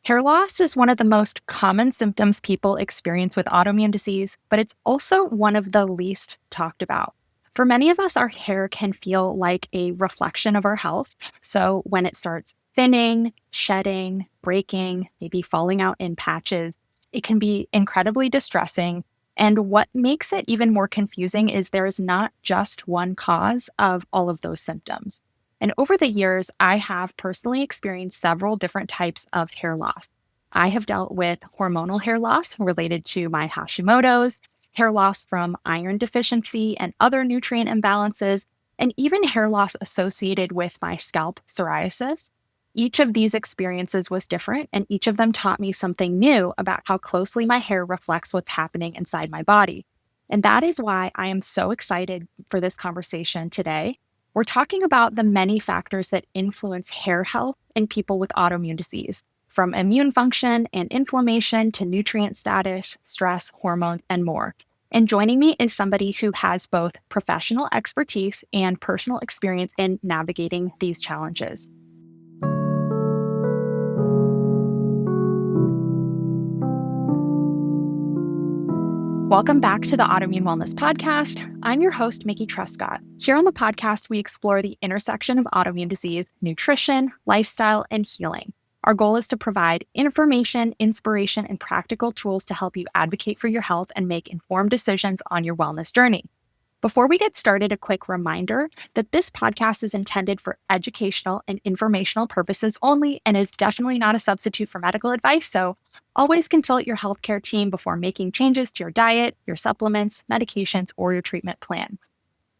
Hair loss is one of the most common symptoms people experience with autoimmune disease, but it's also one of the least talked about. For many of us, our hair can feel like a reflection of our health. So when it starts thinning, shedding, breaking, maybe falling out in patches, it can be incredibly distressing. And what makes it even more confusing is there is not just one cause of all of those symptoms. And over the years, I have personally experienced several different types of hair loss. I have dealt with hormonal hair loss related to my Hashimoto's, hair loss from iron deficiency and other nutrient imbalances, and even hair loss associated with my scalp psoriasis. Each of these experiences was different, and each of them taught me something new about how closely my hair reflects what's happening inside my body. And that is why I am so excited for this conversation today. We're talking about the many factors that influence hair health in people with autoimmune disease, from immune function and inflammation to nutrient status, stress, hormones, and more. And joining me is somebody who has both professional expertise and personal experience in navigating these challenges. Welcome back to the Autoimmune Wellness Podcast. I'm your host, Mickey Trescott. Here on the podcast, we explore the intersection of autoimmune disease, nutrition, lifestyle, and healing. Our goal is to provide information, inspiration, and practical tools to help you advocate for your health and make informed decisions on your wellness journey. Before we get started, a quick reminder that this podcast is intended for educational and informational purposes only and is definitely not a substitute for medical advice, so always consult your healthcare team before making changes to your diet, your supplements, medications, or your treatment plan.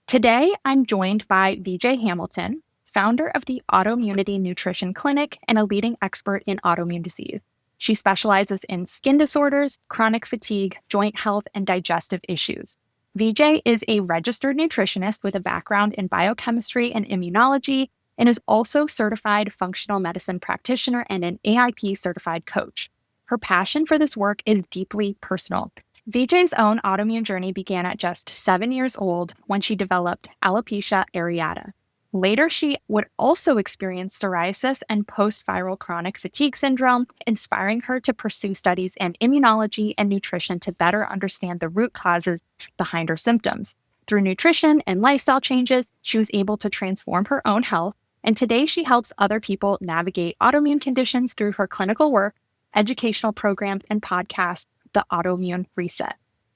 Today, I'm joined by VJ Hamilton, founder of the Autoimmunity Nutrition Clinic and a leading expert in autoimmune disease. She specializes in skin disorders, chronic fatigue, joint health, and digestive issues. VJ is a registered nutritionist with a background in biochemistry and immunology and is also certified functional medicine practitioner and an AIP Certified Coach. Her passion for this work is deeply personal. VJ's own autoimmune journey began at just 7 years old when she developed alopecia areata. Later, she would also experience psoriasis and post-viral chronic fatigue syndrome, inspiring her to pursue studies in immunology and nutrition to better understand the root causes behind her symptoms. Through nutrition and lifestyle changes, she was able to transform her own health, and today she helps other people navigate autoimmune conditions through her clinical work, educational programs, and podcast, The Autoimmune Reset.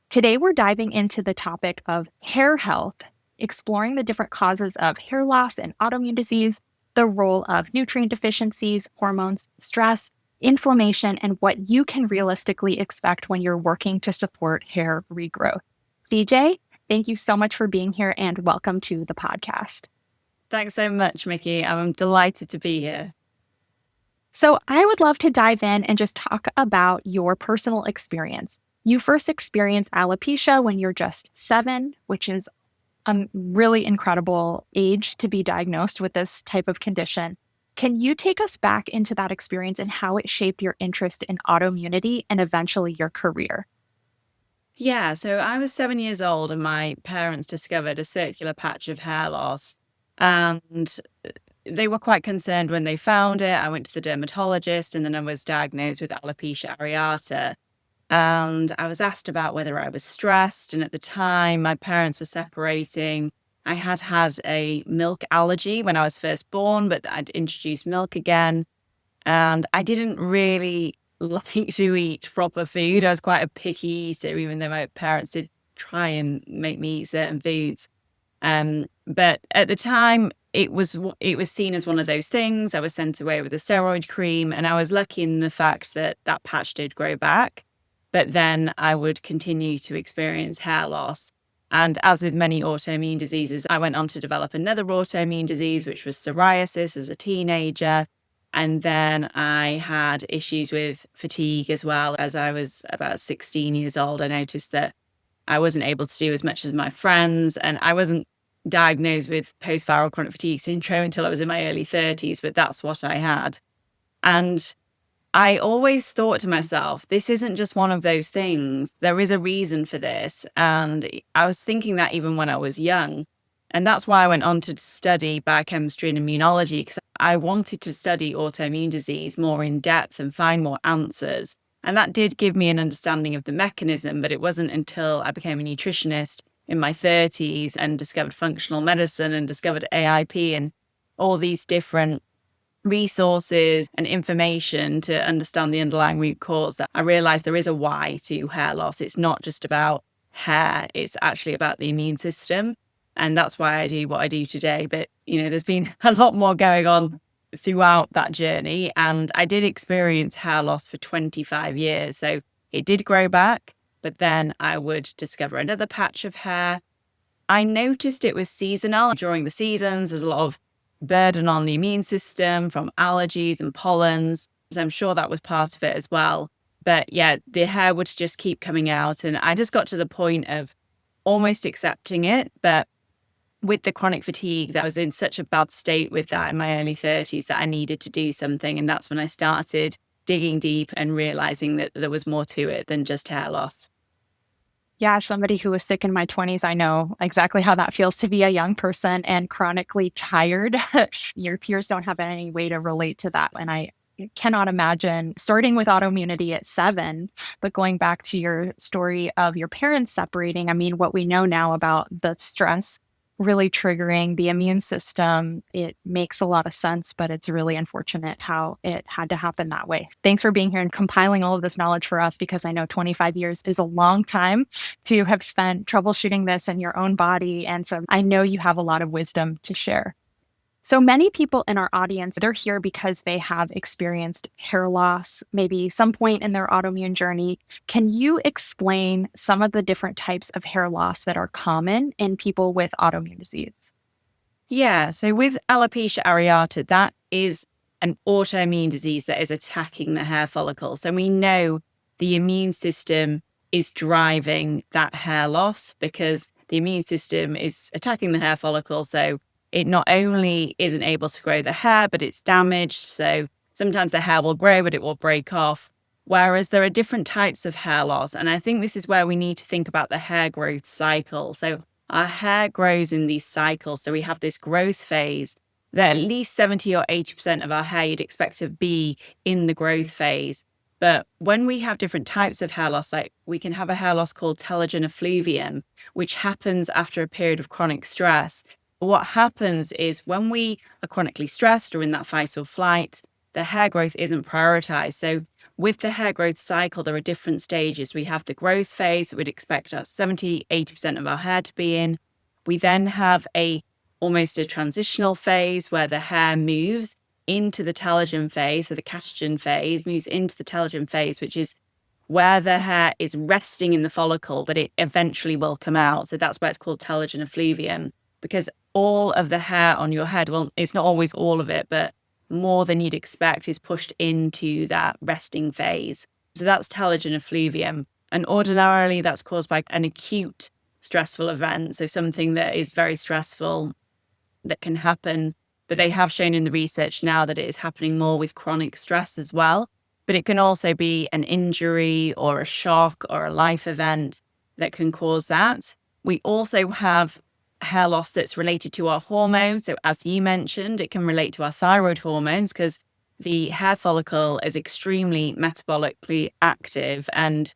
Today, we're diving into the topic of hair health, exploring the different causes of hair loss and autoimmune disease, the role of nutrient deficiencies, hormones, stress, inflammation, and what you can realistically expect when you're working to support hair regrowth. VJ, thank you so much for being here and welcome to the podcast. Thanks so much, Mickey. I'm delighted to be here. So I would love to dive in and just talk about your personal experience. You first experienced alopecia when you're just 7, which is a really incredible age to be diagnosed with this type of condition. Can you take us back into that experience and how it shaped your interest in autoimmunity and eventually your career? Yeah, so I was 7 years old and my parents discovered a circular patch of hair loss. And they were quite concerned when they found it. I went to the dermatologist and then I was diagnosed with alopecia areata. And I was asked about whether I was stressed. And at the time, my parents were separating. I had had a milk allergy when I was first born, but I'd introduced milk again. And I didn't really like to eat proper food. I was quite a picky eater, even though my parents did try and make me eat certain foods. But at the time, it was seen as one of those things. I was sent away with a steroid cream, and I was lucky in the fact that that patch did grow back. But then I would continue to experience hair loss. And as with many autoimmune diseases, I went on to develop another autoimmune disease, which was psoriasis as a teenager. And then I had issues with fatigue as well. As I was about 16 years old, I noticed that I wasn't able to do as much as my friends. And I wasn't diagnosed with post-viral chronic fatigue syndrome until I was in my early 30s, but that's what I had. And I always thought to myself, this isn't just one of those things. There is a reason for this. And I was thinking that even when I was young. And that's why I went on to study biochemistry and immunology, because I wanted to study autoimmune disease more in depth and find more answers. And that did give me an understanding of the mechanism, but it wasn't until I became a nutritionist in my 30s and discovered functional medicine and discovered AIP and all these different resources and information to understand the underlying root cause that I realized there is a why to hair loss. It's not just about hair, it's actually about the immune system. And that's why I do what I do today. But, there's been a lot more going on throughout that journey. And I did experience hair loss for 25 years. So it did grow back, but then I would discover another patch of hair. I noticed it was seasonal. During the seasons, there's a lot of burden on the immune system from allergies and pollens. So I'm sure that was part of it as well. But yeah, the hair would just keep coming out. And I just got to the point of almost accepting it. But with the chronic fatigue, that I was in such a bad state with that in my early 30s that I needed to do something. And that's when I started digging deep and realizing that there was more to it than just hair loss. Yeah, as somebody who was sick in my 20s, I know exactly how that feels to be a young person and chronically tired. Your peers don't have any way to relate to that. And I cannot imagine starting with autoimmunity at 7, but going back to your story of your parents separating. I mean, what we know now about the stress really triggering the immune system, it makes a lot of sense, but it's really unfortunate how it had to happen that way. Thanks for being here and compiling all of this knowledge for us, because I know 25 years is a long time to have spent troubleshooting this in your own body. And so I know you have a lot of wisdom to share. So many people in our audience, they're here because they have experienced hair loss, maybe some point in their autoimmune journey. Can you explain some of the different types of hair loss that are common in people with autoimmune disease? Yeah, so with alopecia areata, that is an autoimmune disease that is attacking the hair follicles. And we know the immune system is driving that hair loss because the immune system is attacking the hair follicle. So it not only isn't able to grow the hair, but it's damaged. So sometimes the hair will grow, but it will break off. Whereas there are different types of hair loss. And I think this is where we need to think about the hair growth cycle. So our hair grows in these cycles. So we have this growth phase that at least 70 or 80% of our hair you'd expect to be in the growth phase. But when we have different types of hair loss, like we can have a hair loss called telogen effluvium, which happens after a period of chronic stress. What happens is when we are chronically stressed or in that fight or flight, the hair growth isn't prioritized. So with the hair growth cycle, there are different stages. We have the growth phase that we'd expect 70, 80% of our hair to be in. We then have almost a transitional phase where the hair moves into the telogen phase. So the catagen phase moves into the telogen phase, which is where the hair is resting in the follicle, but it eventually will come out. So that's why it's called telogen effluvium, because all of the hair on your head, well, it's not always all of it, but more than you'd expect is pushed into that resting phase. So that's telogen effluvium. And ordinarily that's caused by an acute stressful event. So something that is very stressful that can happen. But they have shown in the research now that it is happening more with chronic stress as well. But it can also be an injury or a shock or a life event that can cause that. We also have hair loss that's related to our hormones. So as you mentioned, it can relate to our thyroid hormones because the hair follicle is extremely metabolically active. And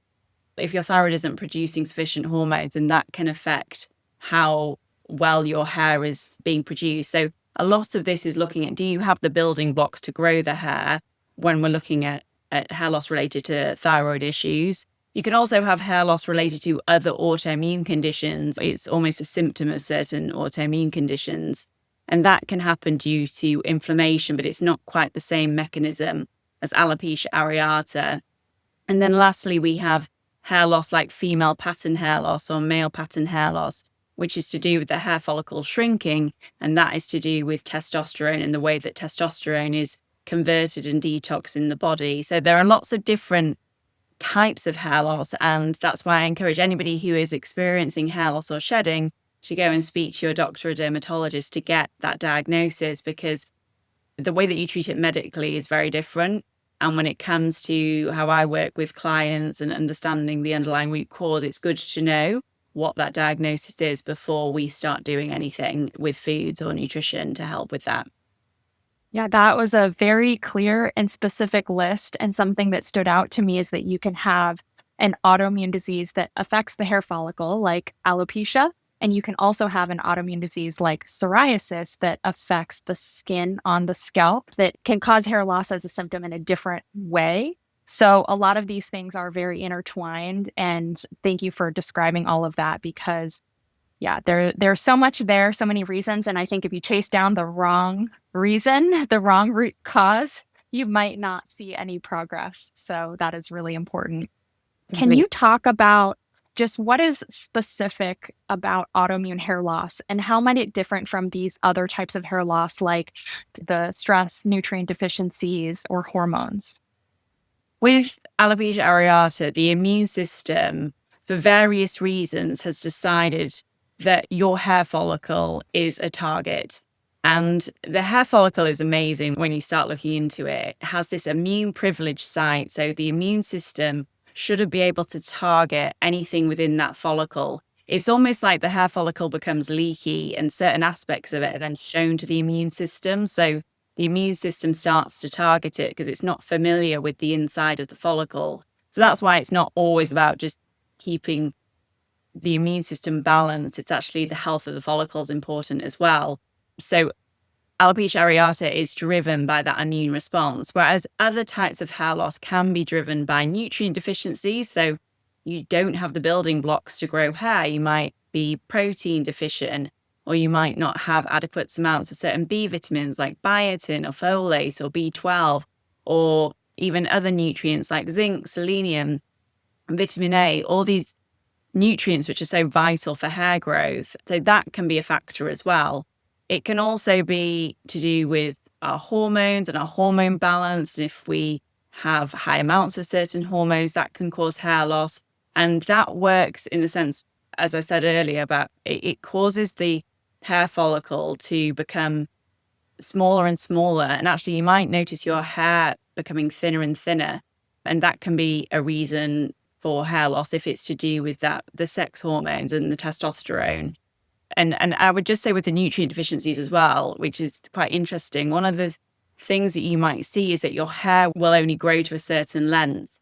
if your thyroid isn't producing sufficient hormones, then that can affect how well your hair is being produced. So a lot of this is looking at, do you have the building blocks to grow the hair when we're looking at hair loss related to thyroid issues? You can also have hair loss related to other autoimmune conditions. It's almost a symptom of certain autoimmune conditions. And that can happen due to inflammation, but it's not quite the same mechanism as alopecia areata. And then lastly, we have hair loss like female pattern hair loss or male pattern hair loss, which is to do with the hair follicle shrinking. And that is to do with testosterone and the way that testosterone is converted and detoxed in the body. So there are lots of different types of hair loss. And that's why I encourage anybody who is experiencing hair loss or shedding to go and speak to your doctor or dermatologist to get that diagnosis, because the way that you treat it medically is very different. And when it comes to how I work with clients and understanding the underlying root cause, it's good to know what that diagnosis is before we start doing anything with foods or nutrition to help with that. Yeah, that was a very clear and specific list. And something that stood out to me is that you can have an autoimmune disease that affects the hair follicle, like alopecia. And you can also have an autoimmune disease like psoriasis that affects the skin on the scalp that can cause hair loss as a symptom in a different way. So a lot of these things are very intertwined. And thank you for describing all of that because yeah, there's so much there, so many reasons. And I think if you chase down the wrong reason, the wrong root cause, you might not see any progress. So that is really important. Can you talk about just what is specific about autoimmune hair loss and how might it different from these other types of hair loss like the stress, nutrient deficiencies, or hormones? With alopecia areata, the immune system, for various reasons, has decided that your hair follicle is a target. And the hair follicle is amazing when you start looking into it. It has this immune privilege site. So the immune system should be able to target anything within that follicle. It's almost like the hair follicle becomes leaky and certain aspects of it are then shown to the immune system. So the immune system starts to target it because it's not familiar with the inside of the follicle. So that's why it's not always about just keeping the immune system balanced. It's actually the health of the follicle is important as well. So alopecia areata is driven by that immune response, whereas other types of hair loss can be driven by nutrient deficiencies. So you don't have the building blocks to grow hair. You might be protein deficient, or you might not have adequate amounts of certain B vitamins like biotin or folate or B12, or even other nutrients like zinc, selenium, vitamin A, all these nutrients which are so vital for hair growth. So that can be a factor as well. It can also be to do with our hormones and our hormone balance. And if we have high amounts of certain hormones, that can cause hair loss. And that works in the sense, as I said earlier, about it causes the hair follicle to become smaller and smaller. And actually, you might notice your hair becoming thinner and thinner. And that can be a reason for hair loss if it's to do with that, the sex hormones and the testosterone. And I would just say with the nutrient deficiencies as well, which is quite interesting, one of the things that you might see is that your hair will only grow to a certain length.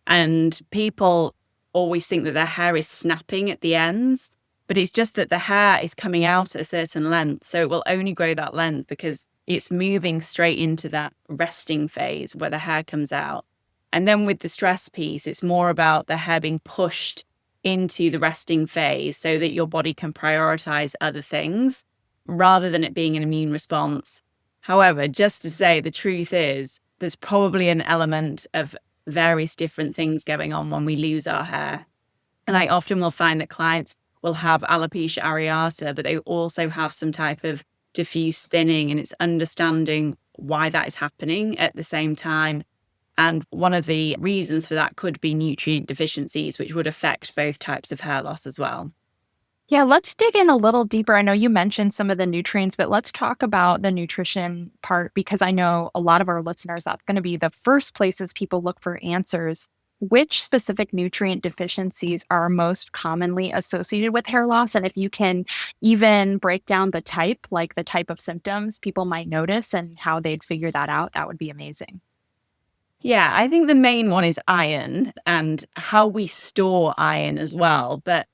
And people always think that their hair is snapping at the ends, but it's just that the hair is coming out at a certain length. So it will only grow that length because it's moving straight into that resting phase where the hair comes out. And then with the stress piece, it's more about the hair being pushed into the resting phase so that your body can prioritize other things rather than it being an immune response. However, just to say the truth is, there's probably an element of various different things going on when we lose our hair. And I often will find that clients will have alopecia areata, but they also have some type of diffuse thinning, and it's understanding why that is happening at the same time. And one of the reasons for that could be nutrient deficiencies, which would affect both types of hair loss as well. Yeah, let's dig in a little deeper. I know you mentioned some of the nutrients, but let's talk about the nutrition part because I know a lot of our listeners, that's going to be the first places people look for answers. Which specific nutrient deficiencies are most commonly associated with hair loss? And if you can even break down the type, like the type of symptoms people might notice and how they'd figure that out, that would be amazing. Yeah, I think the main one is iron and how we store iron as well. But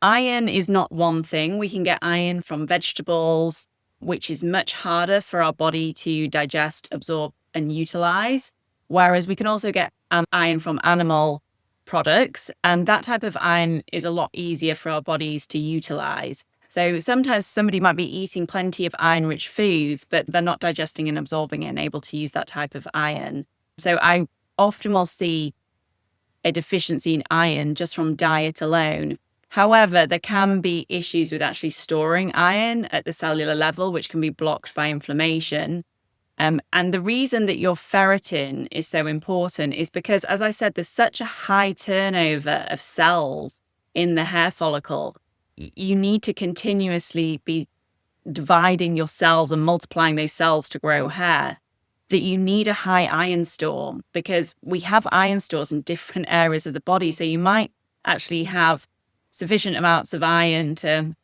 iron is not one thing. We can get iron from vegetables, which is much harder for our body to digest, absorb, and utilize. Whereas we can also get iron from animal products. And that type of iron is a lot easier for our bodies to utilize. So sometimes somebody might be eating plenty of iron-rich foods, but they're not digesting and absorbing it and able to use that type of iron. So I often will see a deficiency in iron just from diet alone. However, there can be issues with actually storing iron at the cellular level, which can be blocked by inflammation. And the reason that your ferritin is so important is because, as I said, there's such a high turnover of cells in the hair follicle. You need to continuously be dividing your cells and multiplying those cells to grow hair, that you need a high iron store because we have iron stores in different areas of the body. So you might actually have sufficient amounts of iron to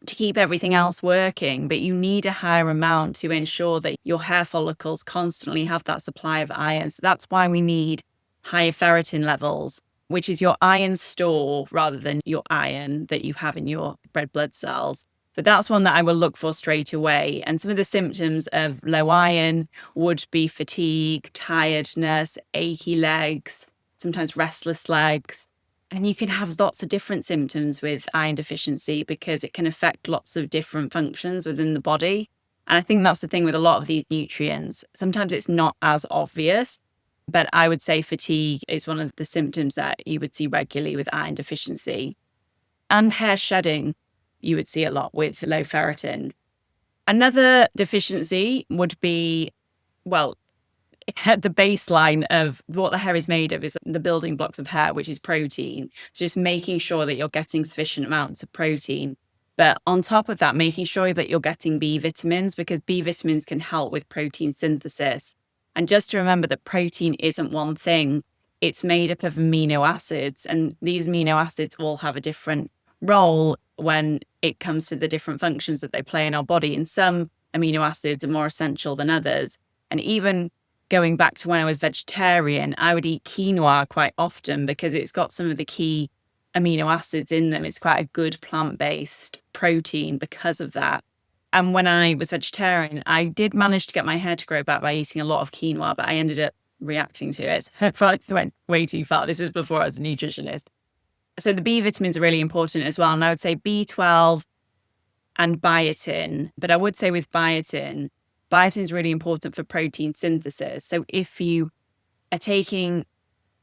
keep everything else working, but you need a higher amount to ensure that your hair follicles constantly have that supply of iron. So that's why we need higher ferritin levels, which is your iron store rather than your iron that you have in your red blood cells. But that's one that I will look for straight away. And some of the symptoms of low iron would be fatigue, tiredness, achy legs, sometimes restless legs. And you can have lots of different symptoms with iron deficiency because it can affect lots of different functions within the body. And I think that's the thing with a lot of these nutrients. Sometimes it's not as obvious, but I would say fatigue is one of the symptoms that you would see regularly with iron deficiency. And hair shedding, you would see a lot with low ferritin. Another deficiency would be, well, the baseline of what the hair is made of is the building blocks of hair, which is protein. So just making sure that you're getting sufficient amounts of protein. But on top of that, making sure that you're getting B vitamins, because B vitamins can help with protein synthesis. And just to remember that protein isn't one thing. It's made up of amino acids. And these amino acids all have a different role when it comes to the different functions that they play in our body. And some amino acids are more essential than others. And even going back to when I was vegetarian, I would eat quinoa quite often because it's got some of the key amino acids in them. It's quite a good plant-based protein because of that. And when I was vegetarian, I did manage to get my hair to grow back by eating a lot of quinoa, but I ended up reacting to it. I went way too far. This was before I was a nutritionist. So the B vitamins are really important as well. And I would say B12 and biotin. But I would say with biotin is really important for protein synthesis. So if you are taking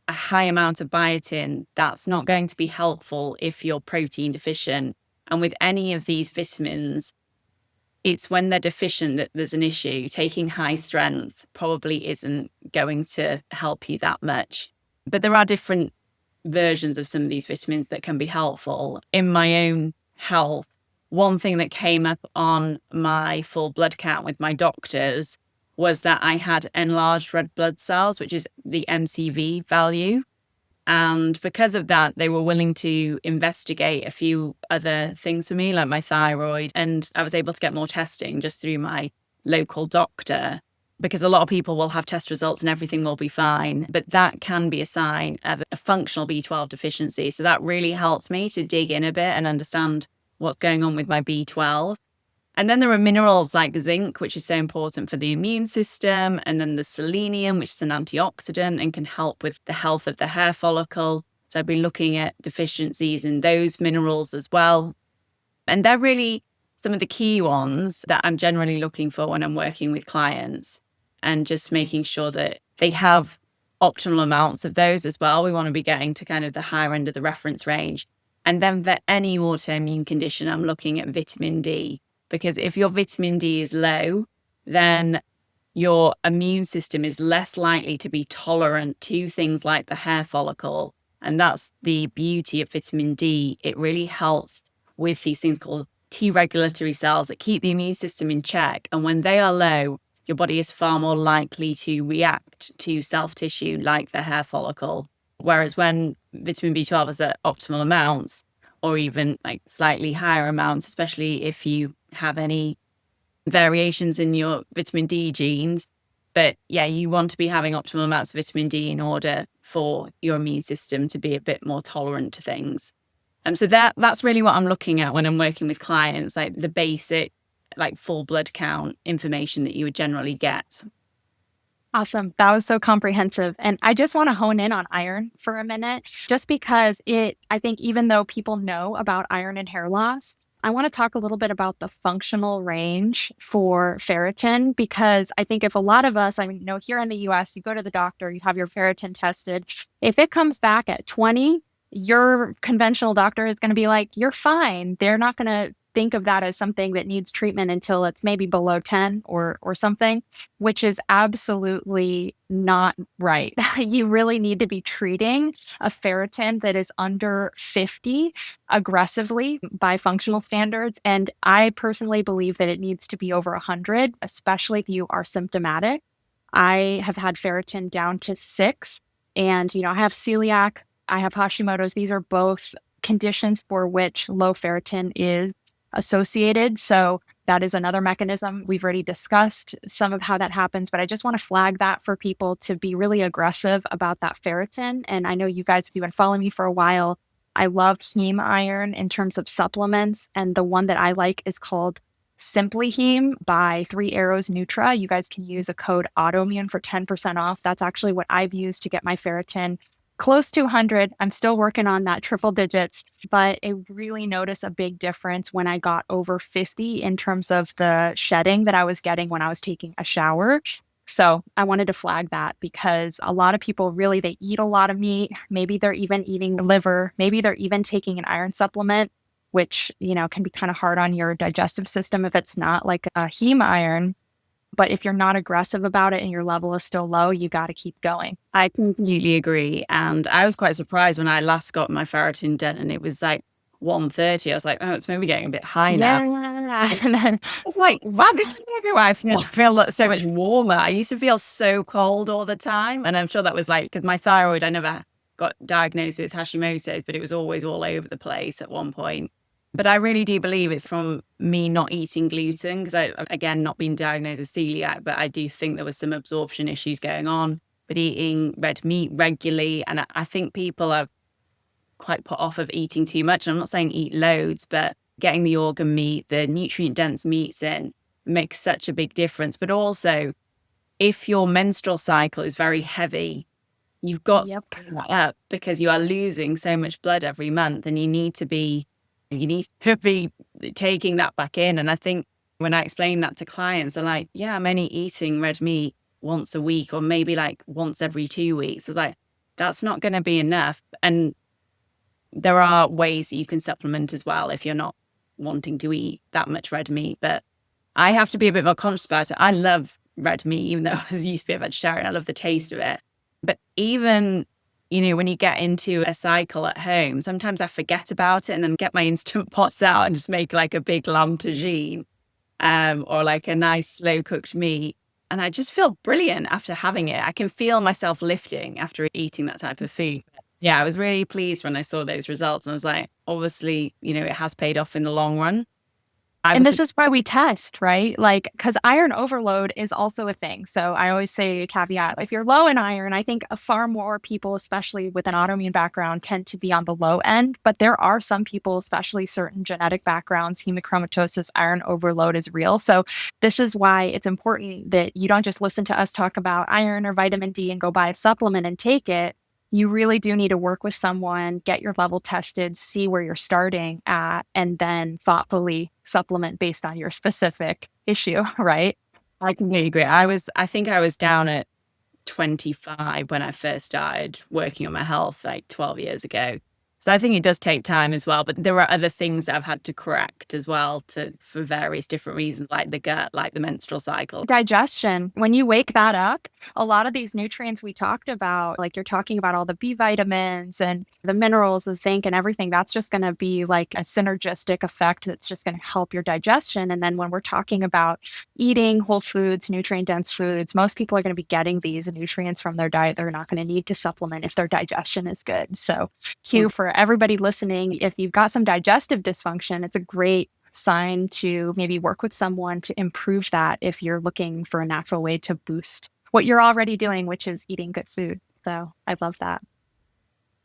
a high amount of biotin, that's not going to be helpful if you're protein deficient. And with any of these vitamins, it's when they're deficient that there's an issue. Taking high strength probably isn't going to help you that much. But there are different versions of some of these vitamins that can be helpful. In my own health, one thing that came up on my full blood count with my doctors was that I had enlarged red blood cells, which is the MCV value. And because of that, they were willing to investigate a few other things for me, like my thyroid. And I was able to get more testing just through my local doctor, because a lot of people will have test results and everything will be fine. But that can be a sign of a functional B12 deficiency. So that really helps me to dig in a bit and understand what's going on with my B12. And then there are minerals like zinc, which is so important for the immune system. And then the selenium, which is an antioxidant and can help with the health of the hair follicle. So I've been looking at deficiencies in those minerals as well. And they're really some of the key ones that I'm generally looking for when I'm working with clients, and just making sure that they have optimal amounts of those as well. We want to be getting to kind of the higher end of the reference range. And then for any autoimmune condition, I'm looking at vitamin D, because if your vitamin D is low, then your immune system is less likely to be tolerant to things like the hair follicle. And that's the beauty of vitamin D. It really helps with these things called T regulatory cells that keep the immune system in check. And when they are low, your body is far more likely to react to self-tissue like the hair follicle. Whereas when vitamin B12 is at optimal amounts, or even like slightly higher amounts, especially if you have any variations in your vitamin D genes. But yeah, you want to be having optimal amounts of vitamin D in order for your immune system to be a bit more tolerant to things. So that's really what I'm looking at when I'm working with clients, like the basic, like full blood count information that you would generally get. Awesome. That was so comprehensive. And I just want to hone in on iron for a minute, just because I think even though people know about iron and hair loss, I want to talk a little bit about the functional range for ferritin, because I think if a lot of us, here in the US, you go to the doctor, you have your ferritin tested. If it comes back at 20, your conventional doctor is going to be like, you're fine. They're not going to think of that as something that needs treatment until it's maybe below 10 or something, which is absolutely not right. You really need to be treating a ferritin that is under 50 aggressively by functional standards. And I personally believe that it needs to be over 100, especially if you are symptomatic. I have had ferritin down to 6, and I have celiac, I have Hashimoto's. These are both conditions for which low ferritin is associated. So that is another mechanism. We've already discussed some of how that happens, but I just want to flag that for people to be really aggressive about that ferritin. And I know you guys, if you've been following me for a while, I love heme iron in terms of supplements. And the one that I like is called Simply Heme by 3 Arrows Nutra. You guys can use a code Autoimmune for 10% off. That's actually what I've used to get my ferritin close to 100. I'm still working on that triple digits, but I really noticed a big difference when I got over 50 in terms of the shedding that I was getting when I was taking a shower. So I wanted to flag that because a lot of people really, they eat a lot of meat. Maybe they're even eating liver. Maybe they're even taking an iron supplement, which, can be kind of hard on your digestive system if it's not like a heme iron. But if you're not aggressive about it and your level is still low, you got to keep going. I completely agree. And I was quite surprised when I last got my ferritin done and it was like 130. I was like, oh, it's maybe getting a bit high now. Yeah. And then It's like, wow, this is everywhere. I feel so much warmer. I used to feel so cold all the time. And I'm sure that was like, because my thyroid, I never got diagnosed with Hashimoto's, but it was always all over the place at one point. But I really do believe it's from me not eating gluten because again, not being diagnosed with celiac, but I do think there was some absorption issues going on, but eating red meat regularly. And I think people are quite put off of eating too much. I'm not saying eat loads, but getting the organ meat, the nutrient dense meats in makes such a big difference. But also, if your menstrual cycle is very heavy, you've got to bring that up because you are losing so much blood every month and you need to be taking that back in. And I think when I explain that to clients, they're like, yeah, I'm only eating red meat once a week or maybe like once every 2 weeks. It's like, that's not going to be enough. And there are ways that you can supplement as well if you're not wanting to eat that much red meat. But I have to be a bit more conscious about it. I love red meat, even though I used to be a vegetarian. I love the taste of it. But even when you get into a cycle at home, sometimes I forget about it and then get my Instant Pots out and just make like a big lamb tagine or like a nice slow cooked meat. And I just feel brilliant after having it. I can feel myself lifting after eating that type of food. Yeah, I was really pleased when I saw those results. And I was like, obviously, it has paid off in the long run. And this is why we test, right? Like, because iron overload is also a thing. So I always say a caveat, if you're low in iron, I think far more people, especially with an autoimmune background, tend to be on the low end. But there are some people, especially certain genetic backgrounds, hemochromatosis, iron overload is real. So this is why it's important that you don't just listen to us talk about iron or vitamin D and go buy a supplement and take it. You really do need to work with someone, get your level tested, see where you're starting at, and then thoughtfully supplement based on your specific issue, right? I completely agree. I think I was down at 25 when I first started working on my health like 12 years ago. So I think it does take time as well, but there are other things that I've had to correct as well for various different reasons, like the gut, like the menstrual cycle. Digestion. When you wake that up, a lot of these nutrients we talked about, like you're talking about all the B vitamins and the minerals, the zinc and everything, that's just going to be like a synergistic effect that's just going to help your digestion. And then when we're talking about eating whole foods, nutrient-dense foods, most people are going to be getting these nutrients from their diet. They're not going to need to supplement if their digestion is good. So cue for everybody listening, if you've got some digestive dysfunction, it's a great sign to maybe work with someone to improve that if you're looking for a natural way to boost what you're already doing, which is eating good food. So I love that.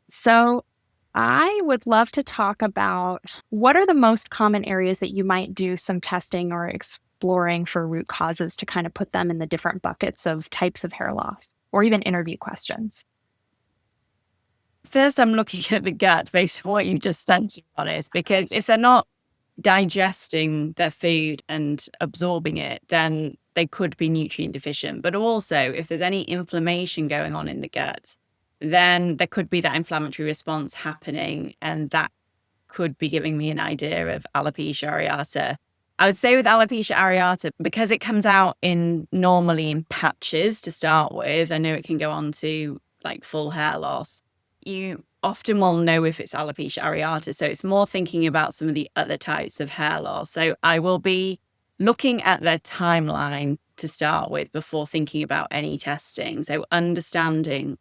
So I would love to talk about what are the most common areas that you might do some testing or exploring for root causes to kind of put them in the different buckets of types of hair loss or even interview questions. First, I'm looking at the gut based on what you just said, to be honest, because if they're not digesting their food and absorbing it, then they could be nutrient deficient. But also, if there's any inflammation going on in the gut, then there could be that inflammatory response happening, and that could be giving me an idea of alopecia areata. I would say with alopecia areata, because it comes out normally in patches to start with, I know it can go on to like full hair loss. You often will know if it's alopecia areata. So it's more thinking about some of the other types of hair loss. So I will be looking at their timeline to start with before thinking about any testing. So understanding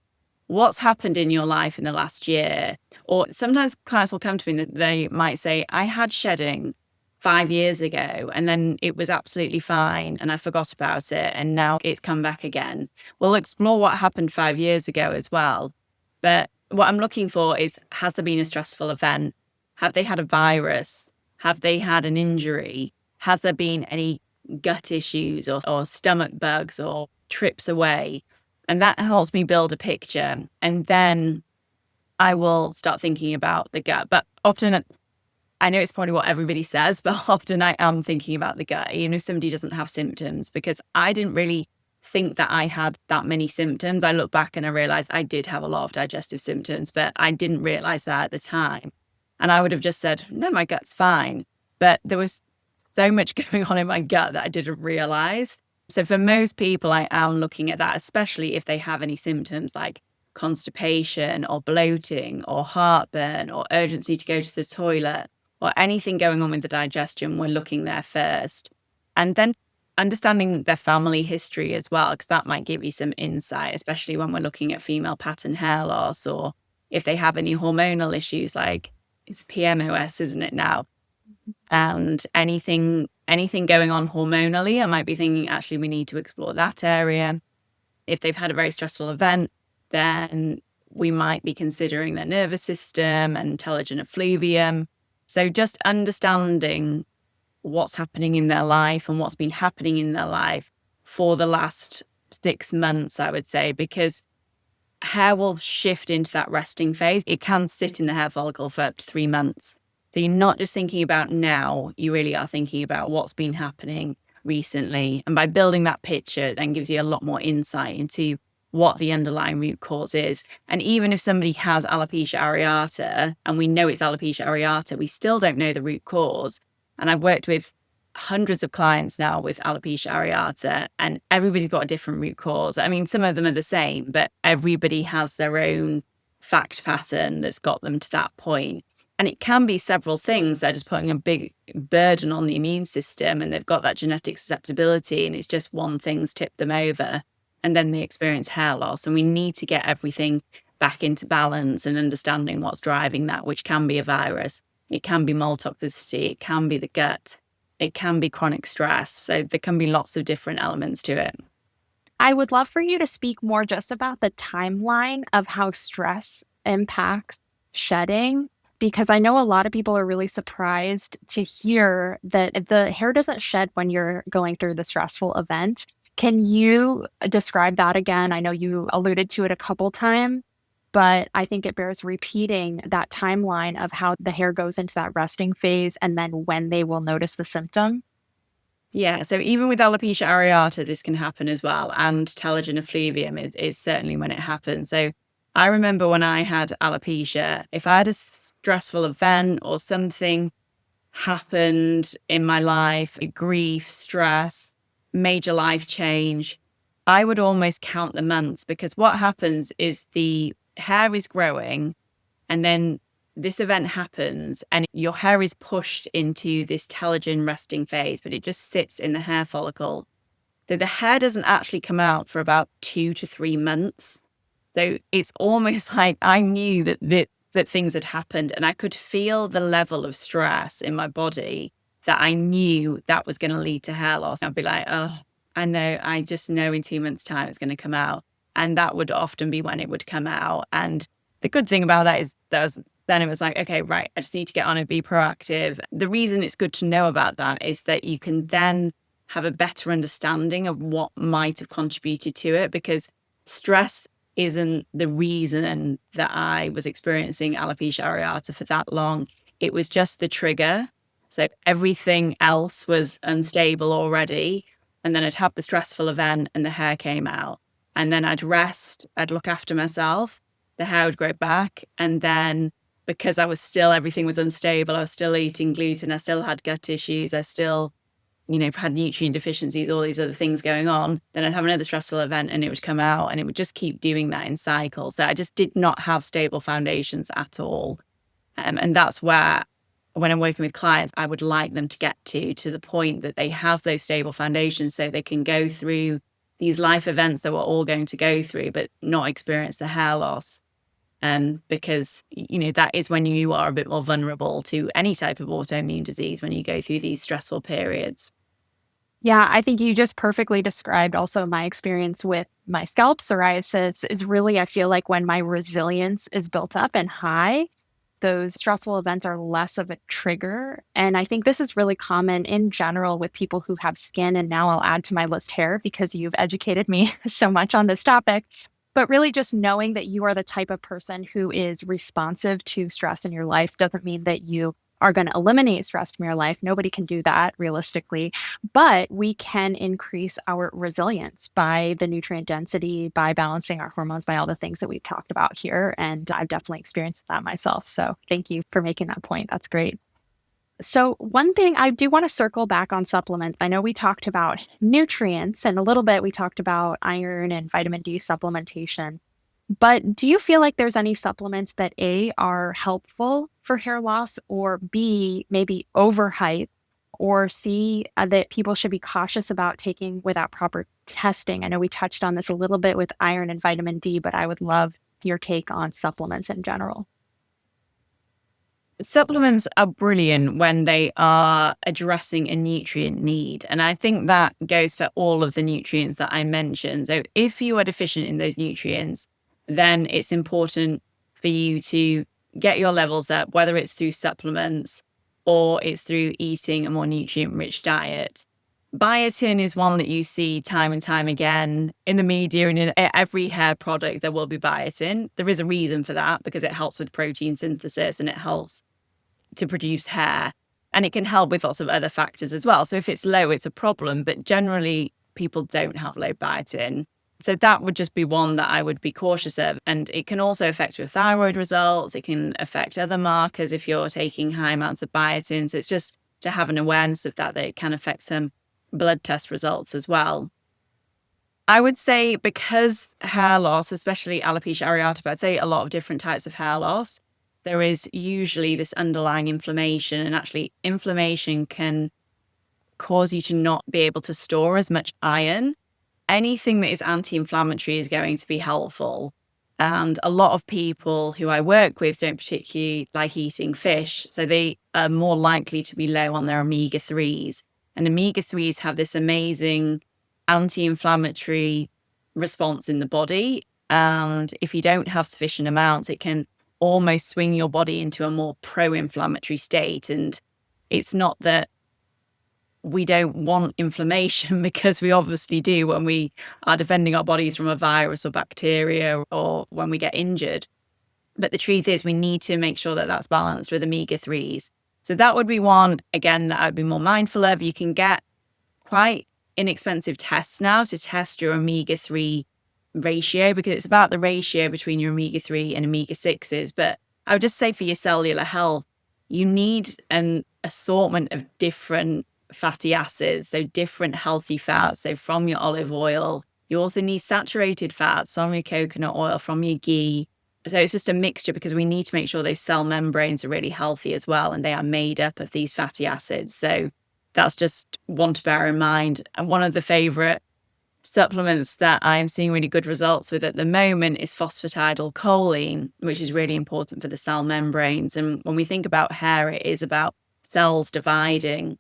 what's happened in your life in the last year? Or sometimes clients will come to me and they might say, I had shedding 5 years ago and then it was absolutely fine and I forgot about it and now it's come back again. We'll explore what happened 5 years ago as well. But what I'm looking for is, has there been a stressful event? Have they had a virus? Have they had an injury? Has there been any gut issues or stomach bugs or trips away? And that helps me build a picture. And then I will start thinking about the gut. But often, I know it's probably what everybody says, but often I am thinking about the gut, even if somebody doesn't have symptoms, because I didn't really think that I had that many symptoms. I look back and I realized I did have a lot of digestive symptoms, but I didn't realize that at the time. And I would have just said, no, my gut's fine. But there was so much going on in my gut that I didn't realize. So for most people, I am looking at that, especially if they have any symptoms like constipation or bloating or heartburn or urgency to go to the toilet or anything going on with the digestion. We're looking there first. And then understanding their family history as well, because that might give you some insight, especially when we're looking at female pattern hair loss or if they have any hormonal issues, like it's PMOS, isn't it now? And anything going on hormonally, I might be thinking, actually, we need to explore that area. If they've had a very stressful event, then we might be considering their nervous system and telogen effluvium. So just understanding what's happening in their life and what's been happening in their life for the last 6 months, I would say, because hair will shift into that resting phase. It can sit in the hair follicle for up to 3 months. So you're not just thinking about now, you really are thinking about what's been happening recently. And by building that picture, it then gives you a lot more insight into what the underlying root cause is. And even if somebody has alopecia areata and we know it's alopecia areata, we still don't know the root cause. And I've worked with hundreds of clients now with alopecia areata, and everybody's got a different root cause. I mean, some of them are the same, but everybody has their own fact pattern that's got them to that point. And it can be several things. They're just putting a big burden on the immune system and they've got that genetic susceptibility and it's just one thing's tipped them over and then they experience hair loss. And we need to get everything back into balance and understanding what's driving that, which can be a virus. It can be mold toxicity. It can be the gut. It can be chronic stress. So there can be lots of different elements to it. I would love for you to speak more just about the timeline of how stress impacts shedding, because I know a lot of people are really surprised to hear that the hair doesn't shed when you're going through the stressful event. Can you describe that again? I know you alluded to it a couple times, but I think it bears repeating that timeline of how the hair goes into that resting phase and then when they will notice the symptom. Yeah, so even with alopecia areata, this can happen as well. And telogen effluvium is certainly when it happens. So I remember when I had alopecia, if I had a stressful event or something happened in my life, grief, stress, major life change, I would almost count the months, because what happens is the hair is growing and then this event happens and your hair is pushed into this telogen resting phase, but it just sits in the hair follicle. So the hair doesn't actually come out for about 2 to 3 months. So it's almost like I knew that things had happened and I could feel the level of stress in my body that I knew that was going to lead to hair loss. I'd be like, oh, I just know in 2 months' time it's going to come out. And that would often be when it would come out. And the good thing about that is then it was like, okay, right, I just need to get on and be proactive. The reason it's good to know about that is that you can then have a better understanding of what might have contributed to it, because stress isn't the reason that I was experiencing alopecia areata for that long. It was just the trigger. So everything else was unstable already. And then I'd have the stressful event and the hair came out. And then I'd rest, I'd look after myself, the hair would grow back. And then because everything was unstable, I was still eating gluten, I still had gut issues, I still had nutrient deficiencies, all these other things going on, then I'd have another stressful event and it would come out and it would just keep doing that in cycles. So I just did not have stable foundations at all. And that's where, when I'm working with clients, I would like them to get to the point that they have those stable foundations so they can go through these life events that we're all going to go through, but not experience the hair loss. Because, that is when you are a bit more vulnerable to any type of autoimmune disease when you go through these stressful periods. Yeah, I think you just perfectly described also my experience with my scalp psoriasis is really, I feel like when my resilience is built up and high, those stressful events are less of a trigger. And I think this is really common in general with people who have skin. And now I'll add to my list hair because you've educated me so much on this topic. But really, just knowing that you are the type of person who is responsive to stress in your life doesn't mean that you are going to eliminate stress from your life. Nobody can do that realistically, but we can increase our resilience by the nutrient density, by balancing our hormones, by all the things that we've talked about here. And I've definitely experienced that myself. So thank you for making that point. That's great. So one thing I do want to circle back on supplements. I know we talked about nutrients and a little bit we talked about iron and vitamin D supplementation. But do you feel like there's any supplements that A, are helpful for hair loss, or B, maybe overhyped, or C, that people should be cautious about taking without proper testing? I know we touched on this a little bit with iron and vitamin D, but I would love your take on supplements in general. Supplements are brilliant when they are addressing a nutrient need. And I think that goes for all of the nutrients that I mentioned. So if you are deficient in those nutrients, then it's important for you to get your levels up, whether it's through supplements or it's through eating a more nutrient-rich diet. Biotin is one that you see time and time again in the media, and in every hair product there will be biotin. There is a reason for that because it helps with protein synthesis and it helps to produce hair, and it can help with lots of other factors as well. So if it's low, it's a problem, but generally people don't have low biotin. So that would just be one that I would be cautious of. And it can also affect your thyroid results. It can affect other markers if you're taking high amounts of biotin. So it's just to have an awareness of that it can affect some blood test results as well. I would say because hair loss, especially alopecia areata, but I'd say a lot of different types of hair loss, there is usually this underlying inflammation, and actually inflammation can cause you to not be able to store as much iron. Anything that is anti-inflammatory is going to be helpful. And a lot of people who I work with don't particularly like eating fish, so they are more likely to be low on their omega-3s. And omega-3s have this amazing anti-inflammatory response in the body. And if you don't have sufficient amounts, it can almost swing your body into a more pro-inflammatory state. And it's not that we don't want inflammation, because we obviously do when we are defending our bodies from a virus or bacteria or when we get injured. But the truth is we need to make sure that that's balanced with omega-3s. So that would be one, again, that I'd be more mindful of. You can get quite inexpensive tests now to test your omega-3 ratio, because it's about the ratio between your omega-3 and omega-6s. But I would just say for your cellular health, you need an assortment of different fatty acids, so different healthy fats. So from your olive oil, you also need saturated fats from your coconut oil, from your ghee. So it's just a mixture, because we need to make sure those cell membranes are really healthy as well, and they are made up of these fatty acids. So that's just one to bear in mind. And one of the favorite supplements that I'm seeing really good results with at the moment is phosphatidylcholine, which is really important for the cell membranes. And when we think about hair, it is about cells dividing.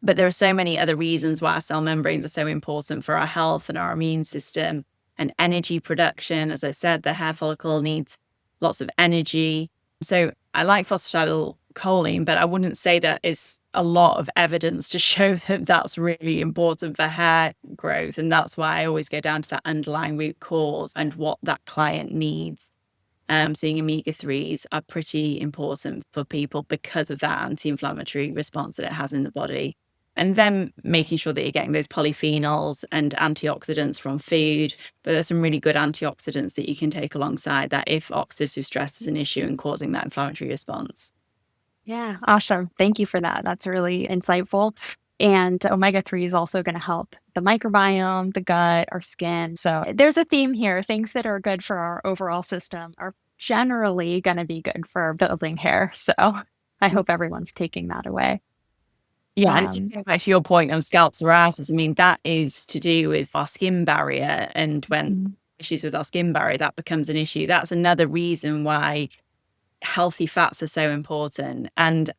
But there are so many other reasons why our cell membranes are so important for our health and our immune system and energy production. As I said, the hair follicle needs lots of energy. So I like phosphatidylcholine, but I wouldn't say that is a lot of evidence to show that that's really important for hair growth. And that's why I always go down to that underlying root cause and what that client needs. Seeing omega-3s are pretty important for people because of that anti-inflammatory response that it has in the body. And then making sure that you're getting those polyphenols and antioxidants from food. But there's some really good antioxidants that you can take alongside that if oxidative stress is an issue and causing that inflammatory response. Yeah, awesome. Thank you for that. That's really insightful. And omega-3 is also going to help the microbiome, the gut, our skin. So there's a theme here. Things that are good for our overall system are generally going to be good for building hair. So I hope everyone's taking that away. Yeah, and just going back to your point on scalp psoriasis, I mean, that is to do with our skin barrier. And when issues with our skin barrier, that becomes an issue. That's another reason why healthy fats are so important. And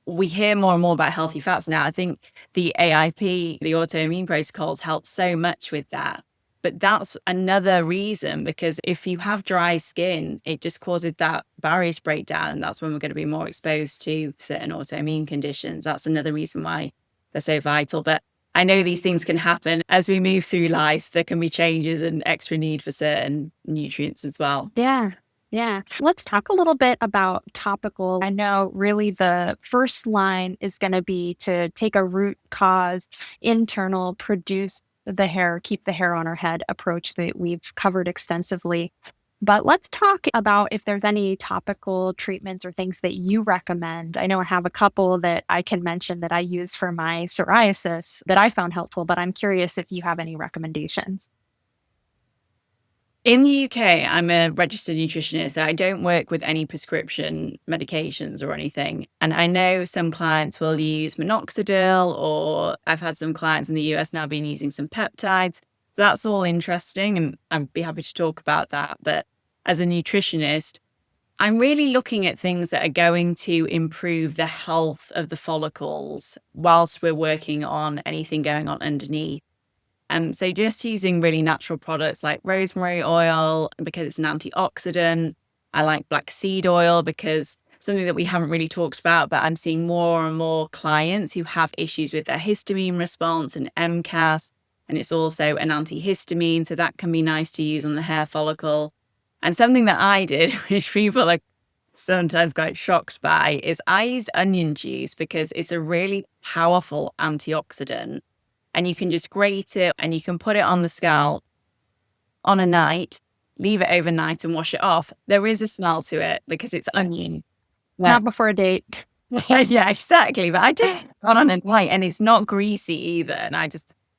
we hear more and more about healthy fats now. I think the AIP, the autoimmune protocols, help so much with that. But that's another reason, because if you have dry skin, it just causes that barrier to break down. And that's when we're going to be more exposed to certain autoimmune conditions. That's another reason why they're so vital. But I know these things can happen as we move through life. There can be changes and extra need for certain nutrients as well. Yeah. Yeah. Let's talk a little bit about topical. I know really the first line is going to be to take a root cause, internal, produce the hair, keep the hair on our head approach that we've covered extensively. But let's talk about if there's any topical treatments or things that you recommend. I know I have a couple that I can mention that I use for my psoriasis that I found helpful, but I'm curious if you have any recommendations. In the UK, I'm a registered nutritionist, so I don't work with any prescription medications or anything. And I know some clients will use minoxidil, or I've had some clients in the US now been using some peptides. So that's all interesting, and I'd be happy to talk about that. But as a nutritionist, I'm really looking at things that are going to improve the health of the follicles whilst we're working on anything going on underneath. So just using really natural products like rosemary oil because it's an antioxidant. I like black seed oil because something that we haven't really talked about, but I'm seeing more and more clients who have issues with their histamine response and MCAS. And it's also an antihistamine, so that can be nice to use on the hair follicle. And something that I did, which people are sometimes quite shocked by, is I used onion juice because it's a really powerful antioxidant. And you can just grate it and you can put it on the scalp on a night, leave it overnight and wash it off. There is a smell to it because it's onion. Not before a date. Yeah, exactly. But I just gone on a night and it's not greasy either. And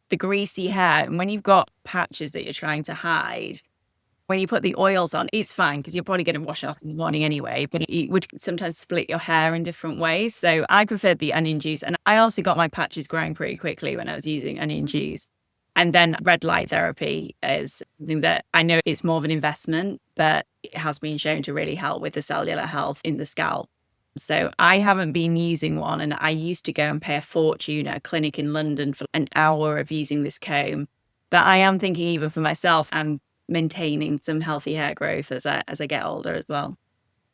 the greasy hair, and when you've got patches that you're trying to hide, when you put the oils on, it's fine because you're probably going to wash it off in the morning anyway, but it would sometimes split your hair in different ways. So I preferred the onion juice. And I also got my patches growing pretty quickly when I was using onion juice. And then red light therapy is something that I know it's more of an investment, but it has been shown to really help with the cellular health in the scalp. So I haven't been using one. And I used to go and pay a fortune at a clinic in London for an hour of using this comb. But I am thinking even for myself, I'm maintaining some healthy hair growth as I get older as well.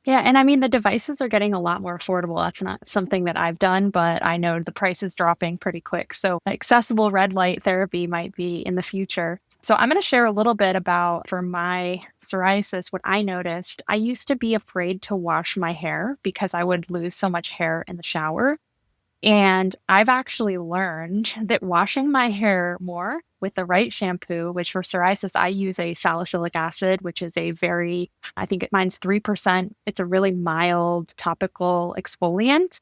Yeah. And I mean, the devices are getting a lot more affordable. That's not something that I've done, but I know the price is dropping pretty quick. So accessible red light therapy might be in the future. So I'm going to share a little bit about for my psoriasis, what I noticed. I used to be afraid to wash my hair because I would lose so much hair in the shower. And I've actually learned that washing my hair more with the right shampoo, which for psoriasis, I use a salicylic acid, which is a very, I think mine's 3%. It's a really mild topical exfoliant.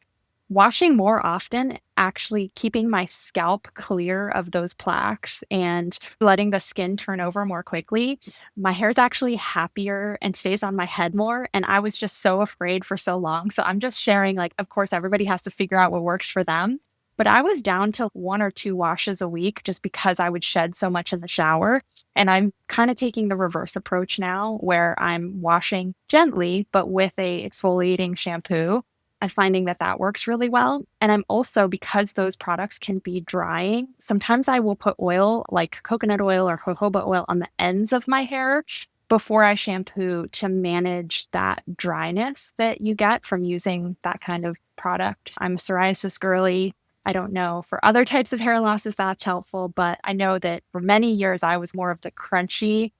Washing more often, actually keeping my scalp clear of those plaques and letting the skin turn over more quickly, my hair is actually happier and stays on my head more. And I was just so afraid for so long. So I'm just sharing, like, of course, everybody has to figure out what works for them. But I was down to 1 or 2 washes a week just because I would shed so much in the shower. And I'm kind of taking the reverse approach now where I'm washing gently, but with a exfoliating shampoo. I'm finding that that works really well. And I'm also, because those products can be drying, sometimes I will put oil like coconut oil or jojoba oil on the ends of my hair before I shampoo to manage that dryness that you get from using that kind of product. I'm a psoriasis girly. I don't know for other types of hair loss if that's helpful, but I know that for many years I was more of the crunchy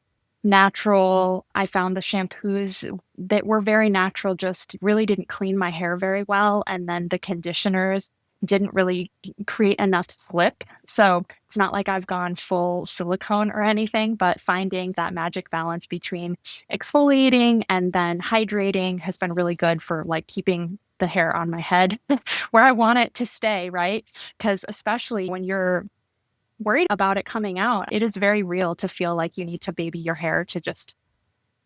natural. I found the shampoos that were very natural just really didn't clean my hair very well. And then the conditioners didn't really create enough slip. So it's not like I've gone full silicone or anything, but finding that magic balance between exfoliating and then hydrating has been really good for like keeping the hair on my head where I want it to stay, right? Because especially when you're worried about it coming out, it is very real to feel like you need to baby your hair to just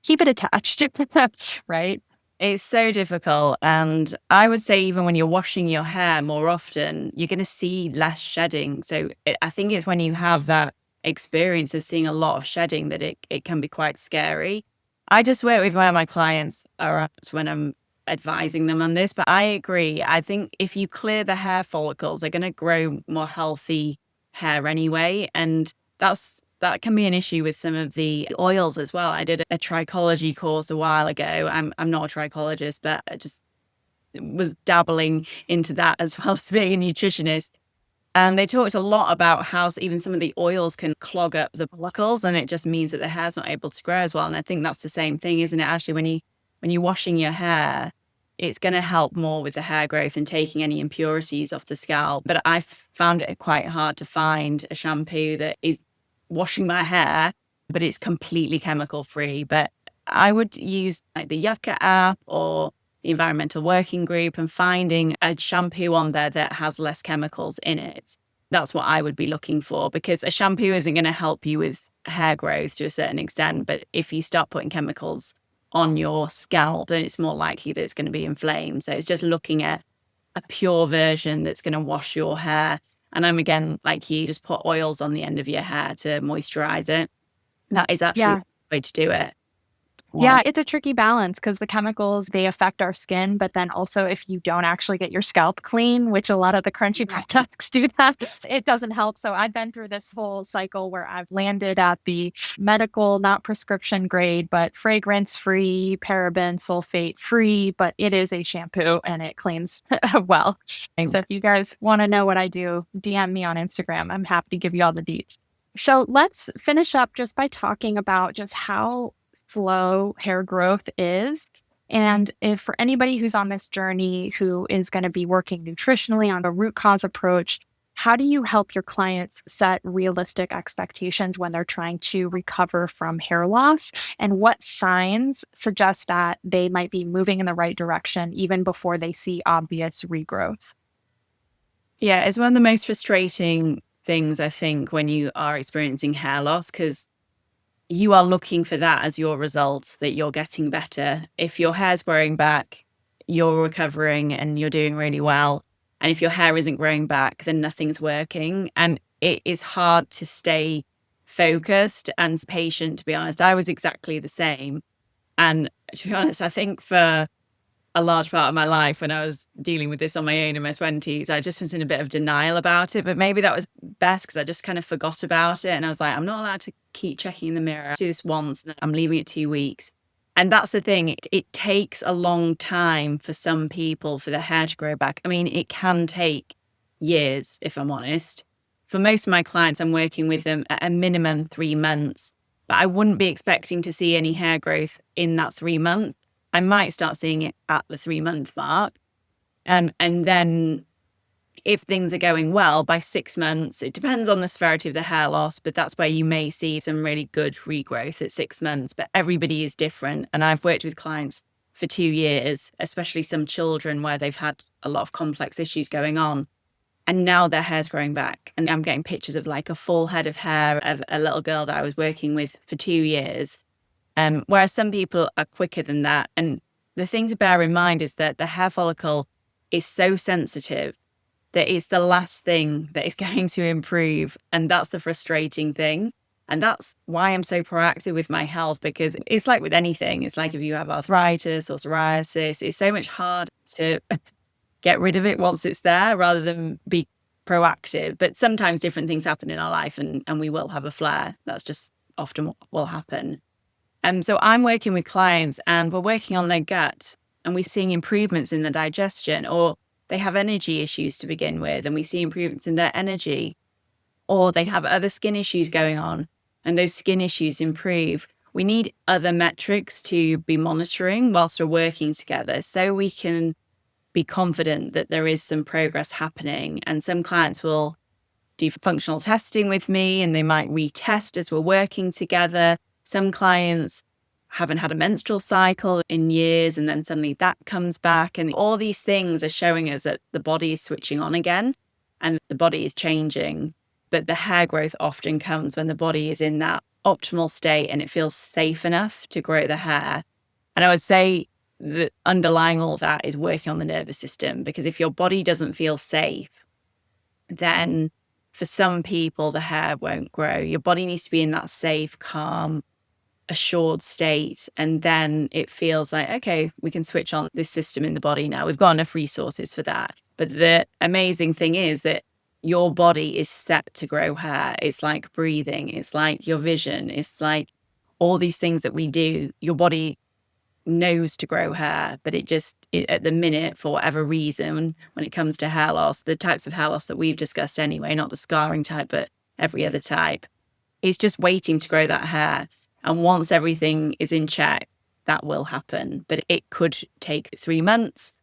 keep it attached, right? It's so difficult. And I would say even when you're washing your hair more often, you're going to see less shedding. So I think it's when you have that experience of seeing a lot of shedding that it can be quite scary. I just work with where my clients are at when I'm advising them on this, but I agree. I think if you clear the hair follicles, they're going to grow more healthy hair anyway. And that can be an issue with some of the oils as well. I did a trichology course a while ago. I'm not a trichologist, but I just was dabbling into that as well as being a nutritionist. And they talked a lot about how even some of the oils can clog up the follicles, and it just means that the hair's not able to grow as well. And I think that's the same thing, isn't it? Actually, when you're washing your hair, it's going to help more with the hair growth and taking any impurities off the scalp. But I found it quite hard to find a shampoo that is washing my hair, but it's completely chemical free. But I would use like the Yucca app or the Environmental Working Group and finding a shampoo on there that has less chemicals in it. That's what I would be looking for, because a shampoo isn't going to help you with hair growth to a certain extent. But if you start putting chemicals on your scalp, then it's more likely that it's going to be inflamed. So it's just looking at a pure version that's going to wash your hair. And I'm again, like you, just put oils on the end of your hair to moisturize it. That is actually the way to do it. Yeah, it's a tricky balance because the chemicals, they affect our skin. But then also if you don't actually get your scalp clean, which a lot of the crunchy products do that, it doesn't help. So I've been through this whole cycle where I've landed at the medical, not prescription grade, but fragrance free, paraben, sulfate free, but it is a shampoo and it cleans well. So if you guys want to know what I do, DM me on Instagram. I'm happy to give you all the deets. So let's finish up just by talking about just how slow hair growth is. And if for anybody who's on this journey who is going to be working nutritionally on a root cause approach, how do you help your clients set realistic expectations when they're trying to recover from hair loss? And what signs suggest that they might be moving in the right direction even before they see obvious regrowth? Yeah, it's one of the most frustrating things, I think, when you are experiencing hair loss, because you are looking for that as your results, that you're getting better. If your hair's growing back, you're recovering and you're doing really well. And if your hair isn't growing back, then nothing's working. And it is hard to stay focused and patient, to be honest. I was exactly the same. And to be honest, I think for a large part of my life when I was dealing with this on my own in my 20s, I just was in a bit of denial about it. But maybe that was best because I just kind of forgot about it. And I was like, I'm not allowed to keep checking in the mirror. I do this once and then I'm leaving it 2 weeks. And that's the thing. It takes a long time for some people for their hair to grow back. I mean, it can take years, if I'm honest. For most of my clients, I'm working with them at a minimum 3 months. But I wouldn't be expecting to see any hair growth in that 3 months. I might start seeing it at the 3-month mark. And then if things are going well, by 6 months, it depends on the severity of the hair loss, but that's where you may see some really good regrowth at 6 months. But everybody is different. And I've worked with clients for 2 years, especially some children where they've had a lot of complex issues going on. And now their hair's growing back. And I'm getting pictures of like a full head of hair of a little girl that I was working with for 2 years. Whereas some people are quicker than that. And the thing to bear in mind is that the hair follicle is so sensitive that it's the last thing that is going to improve. And that's the frustrating thing. And that's why I'm so proactive with my health, because it's like with anything. It's like if you have arthritis or psoriasis, it's so much harder to get rid of it once it's there rather than be proactive. But sometimes different things happen in our life and we will have a flare. That's just often what will happen. So I'm working with clients and we're working on their gut and we're seeing improvements in the digestion, or they have energy issues to begin with and we see improvements in their energy, or they have other skin issues going on and those skin issues improve. We need other metrics to be monitoring whilst we're working together so we can be confident that there is some progress happening. And some clients will do functional testing with me and they might retest as we're working together. Some clients haven't had a menstrual cycle in years and then suddenly that comes back. And all these things are showing us that the body is switching on again and the body is changing. But the hair growth often comes when the body is in that optimal state and it feels safe enough to grow the hair. And I would say the underlying all that is working on the nervous system, because if your body doesn't feel safe, then for some people the hair won't grow. Your body needs to be in that safe, calm, assured state, and then it feels like, okay, we can switch on this system in the body now. We've got enough resources for that. But the amazing thing is that your body is set to grow hair. It's like breathing, it's like your vision, it's like all these things that we do. Your body knows to grow hair, but at the minute, for whatever reason, when it comes to hair loss, the types of hair loss that we've discussed anyway, not the scarring type, but every other type, it's just waiting to grow that hair. And once everything is in check, that will happen. But it could take 3 months.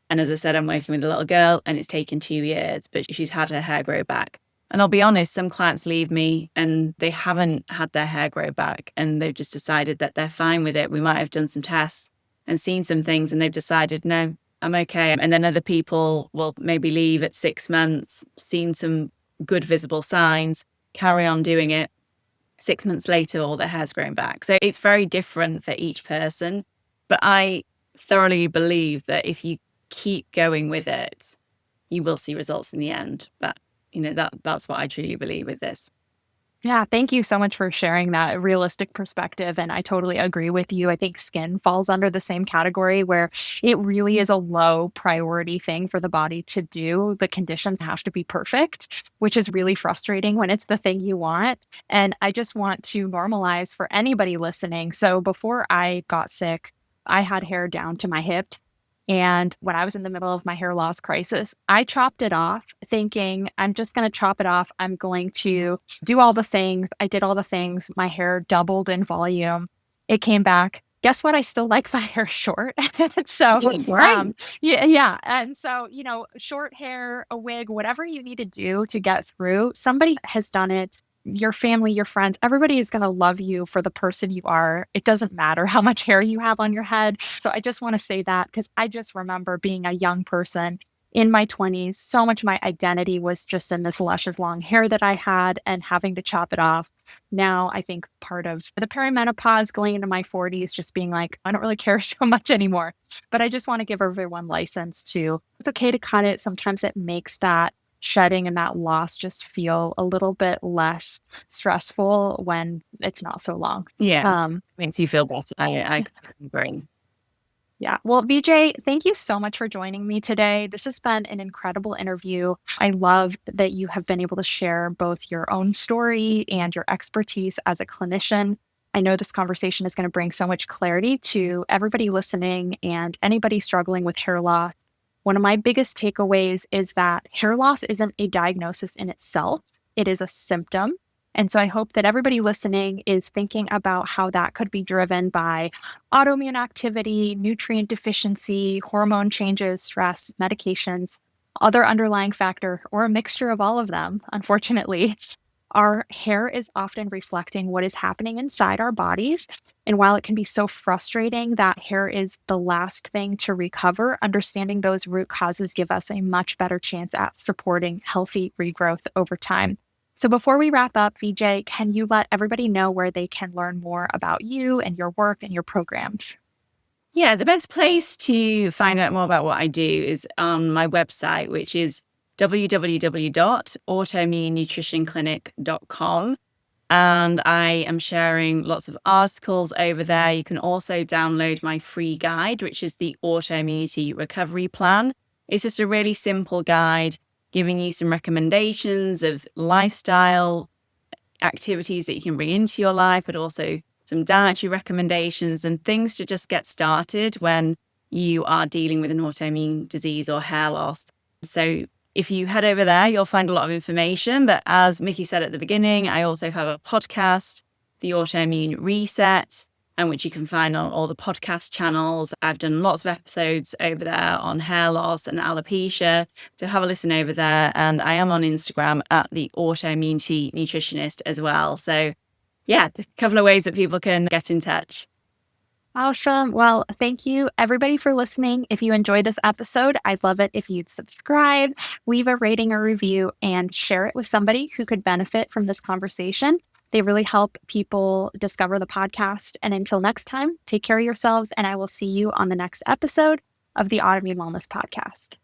And as I said, I'm working with a little girl and it's taken 2 years, but she's had her hair grow back. And I'll be honest, some clients leave me and they haven't had their hair grow back and they've just decided that they're fine with it. We might have done some tests and seen some things and they've decided, no, I'm okay. And then other people will maybe leave at 6 months, seen some good visible signs, carry on doing it. 6 months later, all their hair's grown back. So it's very different for each person. But I thoroughly believe that if you keep going with it, you will see results in the end. But, that's what I truly believe with this. Yeah, thank you so much for sharing that realistic perspective. And I totally agree with you. I think skin falls under the same category where it really is a low priority thing for the body to do. The conditions have to be perfect, which is really frustrating when it's the thing you want. And I just want to normalize for anybody listening. So before I got sick, I had hair down to my hips. And when I was in the middle of my hair loss crisis, I chopped it off thinking, I'm just going to chop it off. I'm going to do all the things. I did all the things. My hair doubled in volume. It came back. Guess what? I still like my hair short. So, yeah. And so, short hair, a wig, whatever you need to do to get through, somebody has done it. Your family, your friends, everybody is going to love you for the person you are. It doesn't matter how much hair you have on your head. So I just want to say that because I just remember being a young person in my 20s. So much of my identity was just in this luscious long hair that I had and having to chop it off. Now, I think part of the perimenopause going into my 40s, just being like, I don't really care so much anymore. But I just want to give everyone license to, it's okay to cut it. Sometimes it makes that shedding and that loss just feel a little bit less stressful when it's not so long. Yeah. Makes you feel better. I agree. Yeah. Well, VJ, thank you so much for joining me today. This has been an incredible interview. I love that you have been able to share both your own story and your expertise as a clinician. I know this conversation is going to bring so much clarity to everybody listening and anybody struggling with hair loss. One of my biggest takeaways is that hair loss isn't a diagnosis in itself. It is a symptom. And so I hope that everybody listening is thinking about how that could be driven by autoimmune activity, nutrient deficiency, hormone changes, stress, medications, other underlying factor, or a mixture of all of them, unfortunately. Our hair is often reflecting what is happening inside our bodies. And while it can be so frustrating that hair is the last thing to recover, understanding those root causes give us a much better chance at supporting healthy regrowth over time. So before we wrap up, VJ, can you let everybody know where they can learn more about you and your work and your programs? Yeah, the best place to find out more about what I do is on my website, which is www.autoimmunenutritionclinic.com. And I am sharing lots of articles over there. You can also download my free guide, which is the Autoimmunity Recovery Plan. It's just a really simple guide giving you some recommendations of lifestyle activities that you can bring into your life, but also some dietary recommendations and things to just get started when you are dealing with an autoimmune disease or hair loss. So if you head over there, you'll find a lot of information. But as Mickey said at the beginning, I also have a podcast, The Autoimmune Reset, and which you can find on all the podcast channels. I've done lots of episodes over there on hair loss and alopecia. So have a listen over there. And I am on Instagram at the Autoimmunity Nutritionist as well. So yeah, a couple of ways that people can get in touch. Awesome. Well, thank you everybody for listening. If you enjoyed this episode, I'd love it if you'd subscribe, leave a rating or review, and share it with somebody who could benefit from this conversation. They really help people discover the podcast. And until next time, take care of yourselves, and I will see you on the next episode of the Autoimmune Wellness Podcast.